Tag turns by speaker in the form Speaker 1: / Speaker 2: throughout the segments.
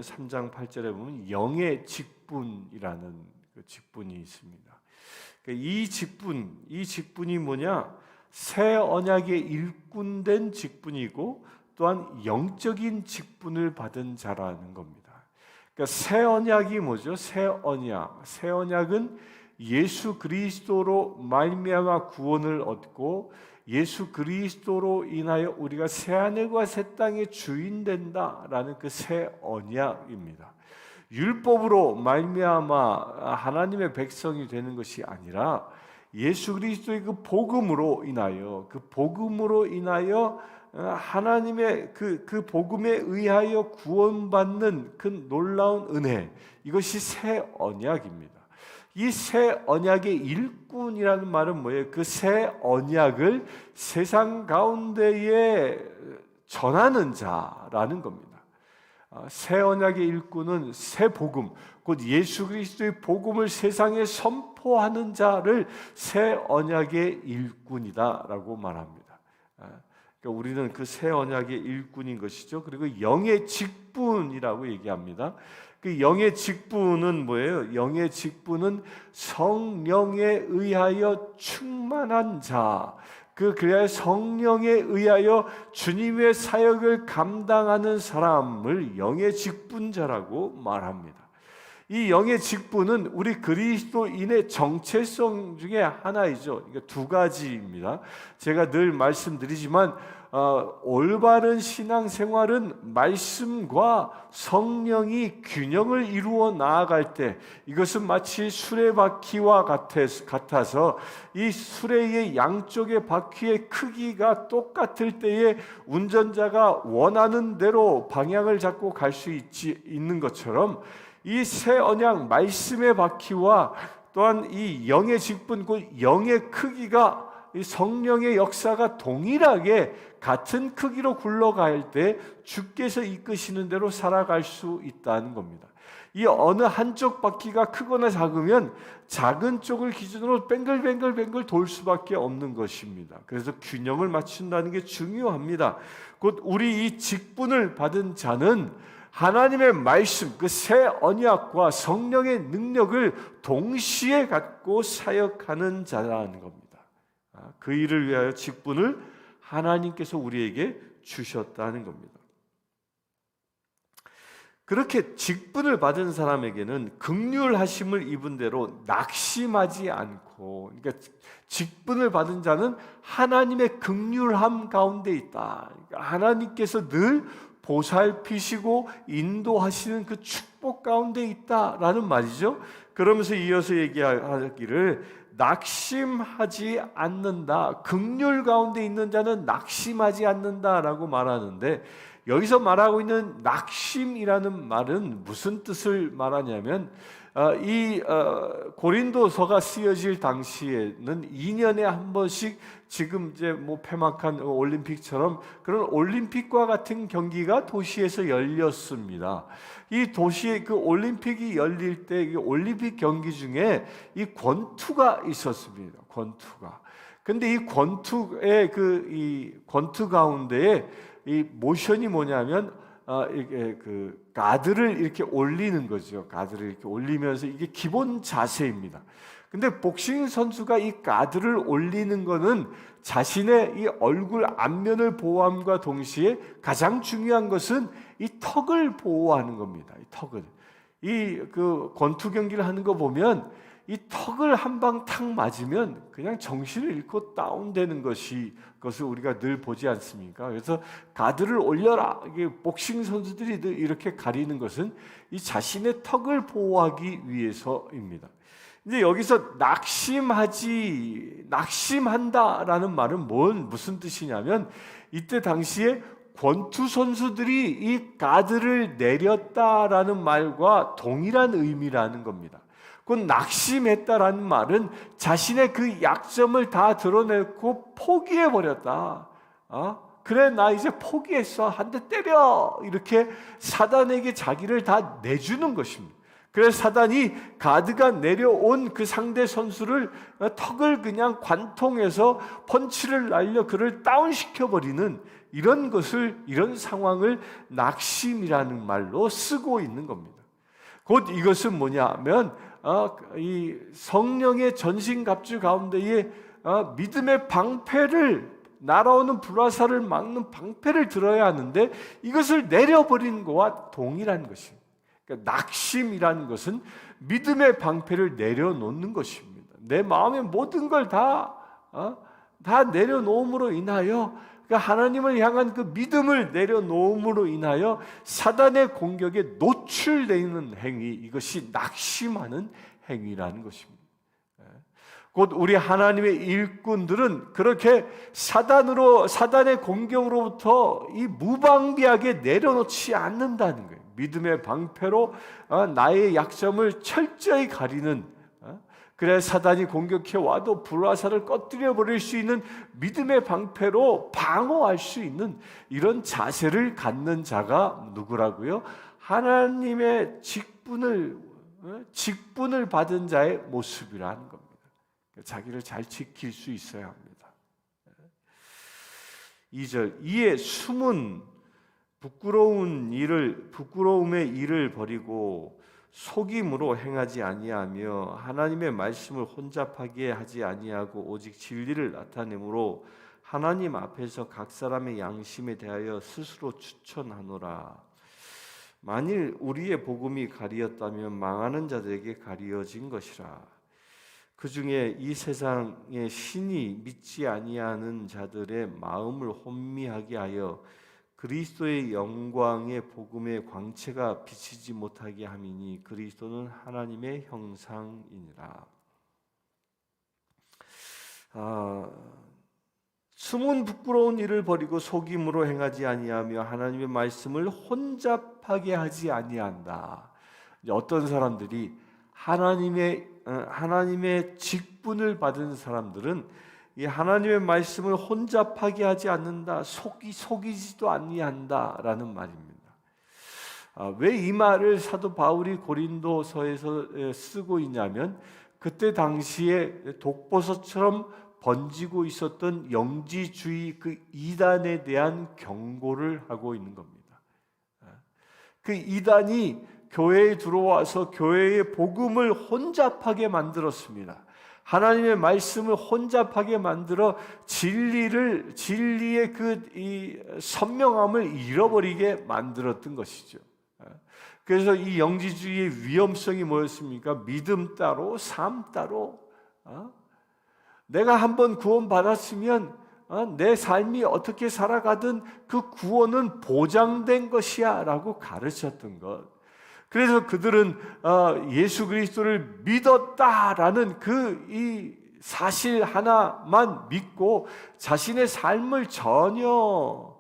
Speaker 1: 3장 8절에 보면 영의 직분이라는 그 직분이 있습니다. 그러니까 이 직분이 뭐냐? 새 언약의 일꾼된 직분이고 또한 영적인 직분을 받은 자라는 겁니다. 그러니까 새 언약이 뭐죠? 새 언약은 예수 그리스도로 말미암아 구원을 얻고 예수 그리스도로 인하여 우리가 새 하늘과 새 땅의 주인 된다라는 그 새 언약입니다. 율법으로 말미암아 하나님의 백성이 되는 것이 아니라 예수 그리스도의 그 복음으로 인하여 하나님의 그 복음에 의하여 구원받는 그 놀라운 은혜, 이것이 새 언약입니다. 이 새 언약의 일꾼이라는 말은 뭐예요? 그 새 언약을 세상 가운데에 전하는 자라는 겁니다. 새 언약의 일꾼은 새 복음, 곧 예수 그리스도의 복음을 세상에 선포하는 자를 새 언약의 일꾼이다라고 말합니다. 그러니까 우리는 그 새 언약의 일꾼인 것이죠. 그리고 영의 직분이라고 얘기합니다. 그 영의 직분은 뭐예요? 영의 직분은 성령에 의하여 충만한 자, 그래야 성령에 의하여 주님의 사역을 감당하는 사람을 영의 직분자라고 말합니다. 이 영의 직분은 우리 그리스도인의 정체성 중에 하나이죠. 그러니까 두 가지입니다. 제가 늘 말씀드리지만 올바른 신앙생활은 말씀과 성령이 균형을 이루어 나아갈 때, 이것은 마치 수레바퀴와 같아서 이 수레의 양쪽의 바퀴의 크기가 똑같을 때에 운전자가 원하는 대로 방향을 잡고 갈 수 있는 것처럼 이 새 언약 말씀의 바퀴와 또한 이 영의 직분, 그 영의 크기가, 이 성령의 역사가 동일하게 같은 크기로 굴러갈 때 주께서 이끄시는 대로 살아갈 수 있다는 겁니다. 이 어느 한쪽 바퀴가 크거나 작으면 작은 쪽을 기준으로 뱅글뱅글 돌 수밖에 없는 것입니다. 그래서 균형을 맞춘다는 게 중요합니다. 곧 우리 이 직분을 받은 자는 하나님의 말씀, 그 새 언약과 성령의 능력을 동시에 갖고 사역하는 자라는 겁니다. 그 일을 위하여 직분을 하나님께서 우리에게 주셨다는 겁니다. 그렇게 직분을 받은 사람에게는 긍휼하심을 입은 대로 낙심하지 않고, 그러니까 직분을 받은 자는 하나님의 긍휼함 가운데 있다. 그러니까 하나님께서 늘 보살피시고 인도하시는 그 축복 가운데 있다라는 말이죠. 그러면서 이어서 얘기하기를 낙심하지 않는다. 긍휼 가운데 있는 자는 낙심하지 않는다라고 말하는데, 여기서 말하고 있는 낙심이라는 말은 무슨 뜻을 말하냐면 이 고린도서가 쓰여질 당시에는 2년에 한 번씩 지금 이제 뭐 폐막한 올림픽처럼 그런 올림픽과 같은 경기가 도시에서 열렸습니다. 이 도시에 그 올림픽이 열릴 때 이 올림픽 경기 중에 이 권투가 있었습니다. 권투가. 근데 이 권투의 이 권투 가운데에 이 모션이 뭐냐면 이게 그 가드를 이렇게 올리는 거죠. 가드를 이렇게 올리면서 이게 기본 자세입니다. 근데 복싱 선수가 이 가드를 올리는 거는 자신의 이 얼굴 앞면을 보호함과 동시에 가장 중요한 것은 이 턱을 보호하는 겁니다. 이 턱을. 그 권투 경기를 하는 거 보면 이 턱을 한 방 탁 맞으면 그냥 정신을 잃고 다운되는 것을 우리가 늘 보지 않습니까? 그래서 가드를 올려라. 이게 복싱 선수들이 이렇게 가리는 것은 이 자신의 턱을 보호하기 위해서입니다. 근데 여기서 낙심한다라는 말은 무슨 뜻이냐면, 이때 당시에 권투 선수들이 이 가드를 내렸다라는 말과 동일한 의미라는 겁니다. 그 낙심했다라는 말은 자신의 그 약점을 다 드러내고 포기해버렸다. 그래, 나 이제 포기했어. 한 대 때려. 이렇게 사단에게 자기를 다 내주는 것입니다. 그래서 사단이 가드가 내려온 그 상대 선수를 턱을 그냥 관통해서 펀치를 날려 그를 다운시켜버리는 이런 상황을 낙심이라는 말로 쓰고 있는 겁니다. 곧 이것은 뭐냐면 이 성령의 전신갑주 가운데에 믿음의 방패를, 날아오는 불화살을 막는 방패를 들어야 하는데 이것을 내려버리는 것과 동일한 것입니다. 그러니까 낙심이라는 것은 믿음의 방패를 내려놓는 것입니다. 내 마음의 모든 걸 다 내려놓음으로 인하여, 그러니까 하나님을 향한 그 믿음을 내려놓음으로 인하여 사단의 공격에 노출되는 행위, 이것이 낙심하는 행위라는 것입니다. 곧 우리 하나님의 일꾼들은 그렇게 사단의 공격으로부터 이 무방비하게 내려놓지 않는다는 거예요. 믿음의 방패로 나의 약점을 철저히 가리는, 그래야 사단이 공격해 와도 불화살을 꺼뜨려 버릴 수 있는 믿음의 방패로 방어할 수 있는 이런 자세를 갖는 자가 누구라고요? 하나님의 직분을 받은 자의 모습이라는 겁니다. 자기를 잘 지킬 수 있어야 합니다. 2절, 이에 숨은 부끄러움의 일을 버리고 속임으로 행하지 아니하며 하나님의 말씀을 혼잡하게 하지 아니하고 오직 진리를 나타내므로 하나님 앞에서 각 사람의 양심에 대하여 스스로 추천하노라. 만일 우리의 복음이 가리었다면 망하는 자들에게 가리어진 것이라. 그 중에 이 세상의 신이 믿지 아니하는 자들의 마음을 혼미하게 하여 그리스도의 영광의 복음의 광채가 비치지 못하게 함이니 그리스도는 하나님의 형상이니라. 숨은 부끄러운 일을 버리고 속임으로 행하지 아니하며 하나님의 말씀을 혼잡하게 하지 아니한다. 어떤 사람들이 하나님의 직분을 받은 사람들은 이 하나님의 말씀을 혼잡하게 하지 않는다, 속이지도 아니한다라는 말입니다. 왜 이 말을 사도 바울이 고린도서에서 쓰고 있냐면 그때 당시에 독버섯처럼 번지고 있었던 영지주의 그 이단에 대한 경고를 하고 있는 겁니다. 그 이단이 교회에 들어와서 교회의 복음을 혼잡하게 만들었습니다. 하나님의 말씀을 혼잡하게 만들어 진리의 이 선명함을 잃어버리게 만들었던 것이죠. 그래서 이 영지주의의 위험성이 뭐였습니까? 믿음 따로, 삶 따로. 내가 한번 구원받았으면 내 삶이 어떻게 살아가든 그 구원은 보장된 것이야 라고 가르쳤던 것. 그래서 그들은 예수 그리스도를 믿었다라는 이 사실 하나만 믿고 자신의 삶을 전혀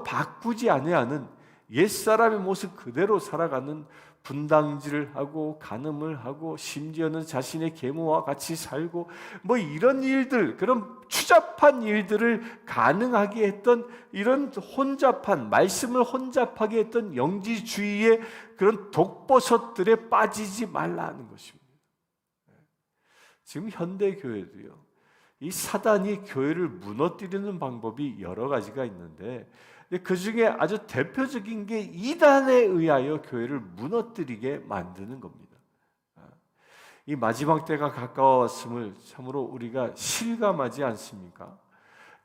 Speaker 1: 바꾸지 아니하는 옛사람의 모습 그대로 살아가는, 분당질을 하고 간음을 하고 심지어는 자신의 계모와 같이 살고 뭐 이런 일들, 그런 추잡한 일들을 가능하게 했던 이런 말씀을 혼잡하게 했던 영지주의의 그런 독버섯들에 빠지지 말라는 것입니다. 지금 현대 교회도요, 이 사단이 교회를 무너뜨리는 방법이 여러 가지가 있는데 그 중에 아주 대표적인 게 이단에 의하여 교회를 무너뜨리게 만드는 겁니다. 이 마지막 때가 가까웠음을 참으로 우리가 실감하지 않습니까?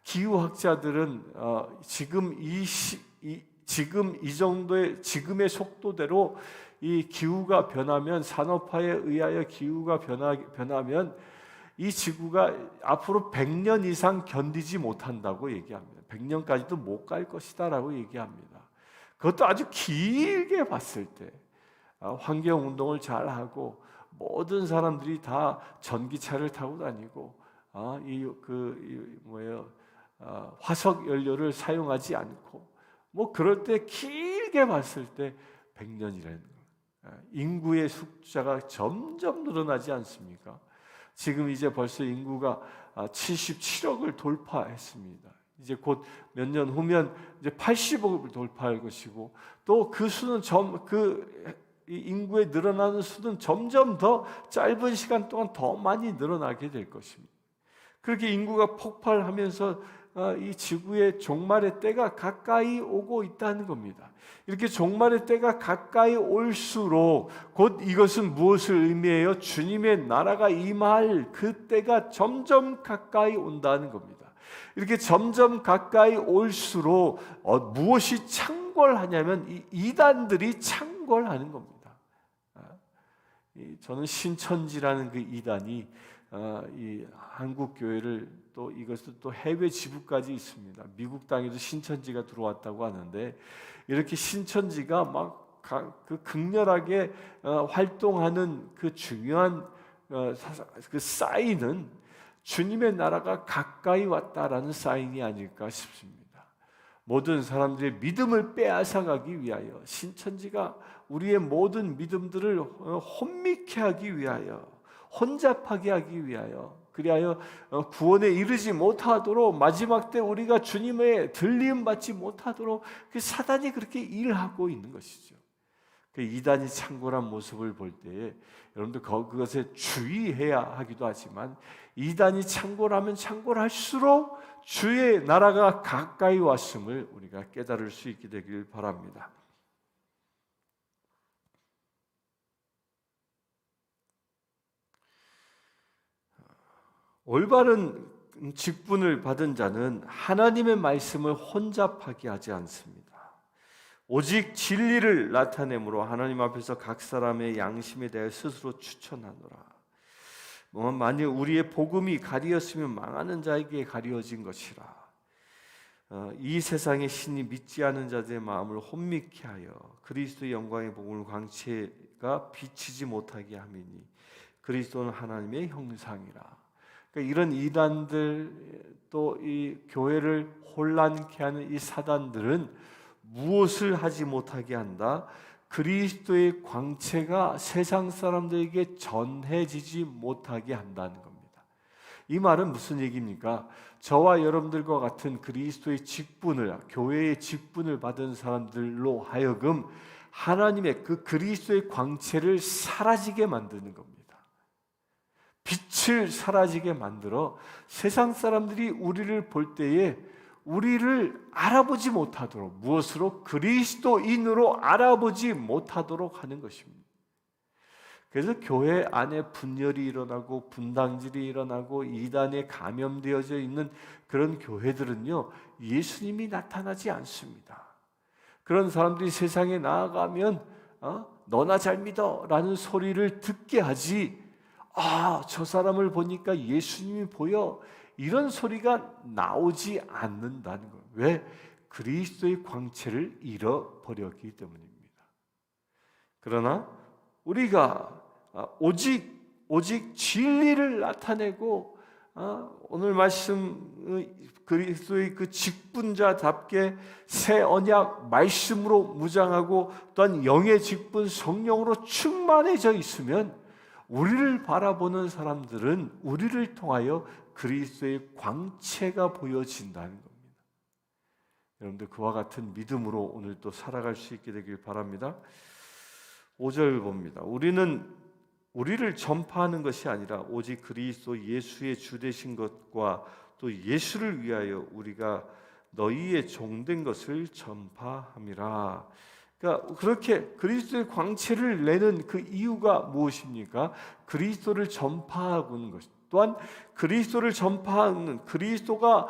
Speaker 1: 기후학자들은 지금 지금의 속도대로 이 기후가 변하면, 산업화에 의하여 기후가 변하면 이 지구가 앞으로 100년 이상 견디지 못한다고 얘기합니다. 100년까지도 못 갈 것이다 라고 얘기합니다. 그것도 아주 길게 봤을 때 환경운동을 잘하고 모든 사람들이 다 전기차를 타고 다니고 화석 연료를 사용하지 않고 뭐 그럴 때 길게 봤을 때 100년이라는 거예요. 인구의 숫자가 점점 늘어나지 않습니까? 지금 이제 벌써 인구가 77억을 돌파했습니다. 이제 곧 몇 년 후면 이제 80억을 돌파할 것이고, 또 그 수는 이 인구의 늘어나는 수는 점점 더 짧은 시간 동안 더 많이 늘어나게 될 것입니다. 그렇게 인구가 폭발하면서 이 지구의 종말의 때가 가까이 오고 있다는 겁니다. 이렇게 종말의 때가 가까이 올수록 곧 이것은 무엇을 의미해요? 주님의 나라가 임할 그 때가 점점 가까이 온다는 겁니다. 이렇게 점점 가까이 올수록 무엇이 창궐하냐면 이 이단들이 창궐하는 겁니다. 저는 신천지라는 그 이단이 이 한국 교회를 또 이것도 또 해외 지부까지 있습니다. 미국 땅에도 신천지가 들어왔다고 하는데 이렇게 신천지가 막 그 극렬하게 활동하는 그 중요한 그 사인은 주님의 나라가 가까이 왔다라는 사인이 아닐까 싶습니다. 모든 사람들의 믿음을 빼앗아가기 위하여 신천지가 우리의 모든 믿음들을 혼미케 하기 위하여 혼잡하게 하기 위하여 그리하여 구원에 이르지 못하도록 마지막 때 우리가 주님의 들림 받지 못하도록 그 사단이 그렇게 일하고 있는 것이죠. 그 이단이 창궐한 모습을 볼 때에 여러분들 그것에 주의해야 하기도 하지만 이단이 창궐하면 창궐할수록 주의 나라가 가까이 왔음을 우리가 깨달을 수 있게 되길 바랍니다. 올바른 직분을 받은 자는 하나님의 말씀을 혼잡하게 하지 않습니다. 오직 진리를 나타내므로 하나님 앞에서 각 사람의 양심에 대해 스스로 추천하노라. 만일 우리의 복음이 가리었으면 망하는 자에게 가리어진 것이라. 이 세상의 신이 믿지 않은 자들의 마음을 혼미케 하여 그리스도의 영광의 복음을 광채가 비치지 못하게 함이니 그리스도는 하나님의 형상이라. 그러니까 이런 이단들 또 이 교회를 혼란케 하는 이 사단들은 무엇을 하지 못하게 한다? 그리스도의 광채가 세상 사람들에게 전해지지 못하게 한다는 겁니다. 이 말은 무슨 얘기입니까? 저와 여러분들과 같은 그리스도의 직분을, 교회의 직분을 받은 사람들로 하여금 하나님의 그 그리스도의 광채를 사라지게 만드는 겁니다. 빛을 사라지게 만들어 세상 사람들이 우리를 볼 때에 우리를 알아보지 못하도록, 무엇으로? 그리스도인으로 알아보지 못하도록 하는 것입니다. 그래서 교회 안에 분열이 일어나고 분당질이 일어나고 이단에 감염되어져 있는 그런 교회들은요, 예수님이 나타나지 않습니다. 그런 사람들이 세상에 나아가면 너나 잘 믿어 라는 소리를 듣게 하지, 저 사람을 보니까 예수님이 보여, 이런 소리가 나오지 않는다는 거예요. 왜? 그리스도의 광채를 잃어버렸기 때문입니다. 그러나 우리가 오직 진리를 나타내고 오늘 말씀 그리스도의 그 직분자답게 새 언약 말씀으로 무장하고 또한 영의 직분 성령으로 충만해져 있으면 우리를 바라보는 사람들은 우리를 통하여 그리스도의 광채가 보여진다는 겁니다. 여러분들 그와 같은 믿음으로 오늘 또 살아갈 수 있게 되길 바랍니다. 5절 봅니다. 우리를 전파하는 것이 아니라 오직 그리스도 예수의 주 되신 것과 또 예수를 위하여 우리가 너희의 종된 것을 전파함이라. 그러니까 그렇게 그리스도의 광채를 내는 그 이유가 무엇입니까? 그리스도를 전파하고 있는 것. 또한 그리스도를 전파하는 그리스도가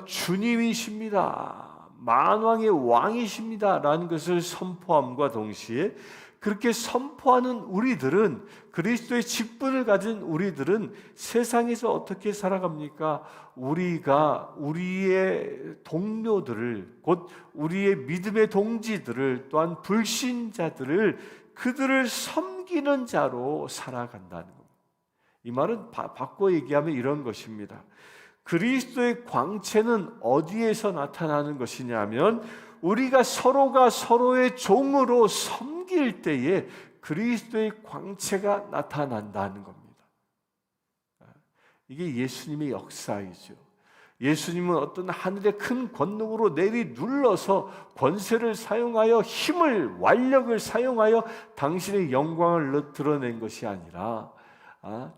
Speaker 1: 주님이십니다. 만왕의 왕이십니다. 라는 것을 선포함과 동시에 그렇게 선포하는 우리들은, 그리스도의 직분을 가진 우리들은 세상에서 어떻게 살아갑니까? 우리가 우리의 동료들을, 곧 우리의 믿음의 동지들을, 또한 불신자들을, 그들을 섬기는 자로 살아간다는 겁니다. 이 말은 바꿔 얘기하면 이런 것입니다. 그리스도의 광채는 어디에서 나타나는 것이냐면 우리가 서로가 서로의 종으로 섬길 때에 그리스도의 광채가 나타난다는 겁니다. 이게 예수님의 역사이죠. 예수님은 어떤 하늘의 큰 권능으로 내리 눌러서 권세를 사용하여 힘을, 완력을 사용하여 당신의 영광을 드러낸 것이 아니라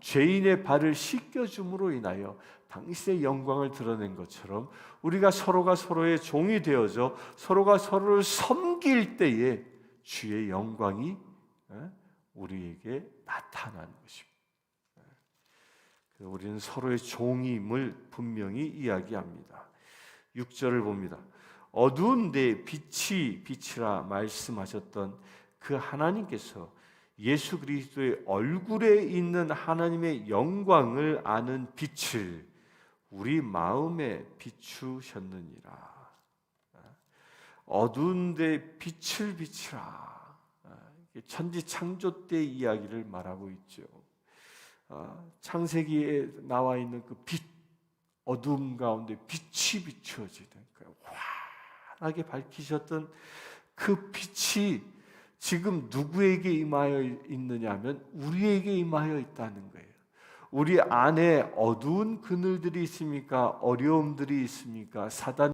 Speaker 1: 죄인의 발을 씻겨줌으로 인하여 당신의 영광을 드러낸 것처럼 우리가 서로가 서로의 종이 되어져 서로가 서로를 섬길 때에 주의 영광이 우리에게 나타나는 것입니다. 우리는 서로의 종임을 분명히 이야기합니다. 6절을 봅니다. 어두운 데 빛이라 말씀하셨던 그 하나님께서 예수 그리스도의 얼굴에 있는 하나님의 영광을 아는 빛을 우리 마음에 비추셨느니라. 어두운 데 빛을 비치라. 천지 창조 때 이야기를 말하고 있죠. 창세기에 나와 있는 그 빛, 어둠 가운데 빛이 비추어지는 환하게 밝히셨던 그 빛이 지금 누구에게 임하여 있느냐 하면 우리에게 임하여 있다는 거예요. 우리 안에 어두운 그늘들이 있습니까? 어려움들이 있습니까? 사단